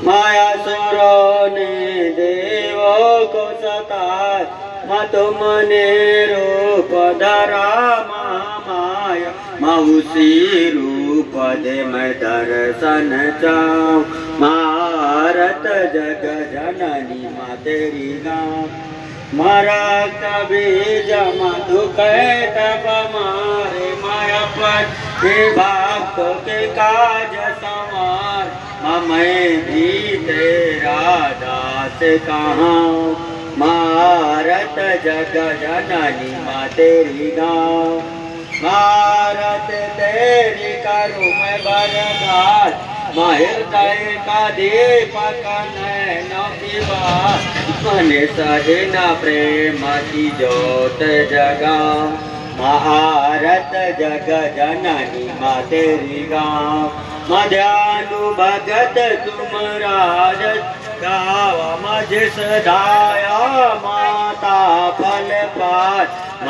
माया सुरो ने देवो को सताय माँ तुमने रूप धरा माया माँ उसी रूप दे मैं दर्शन चाहूं भारत जग जननी माँ तेरी गाँव मारा कभी जमा दुख तब मारे माया पर हे भक्तों के काज संवार माँ मैं भी तेरा दास कहाँ भारत जग जननी माँ तेरी गाँव भारत तेरी करूँ मैं बरदास माँ हृदय का दीपक नैनों की बात मने सजना प्रेम की ज्योत जगा भारत जग जननी माँ तेरी गाँव मध्यानु भगत तुम राज गावा मझ सदाया माता फल पात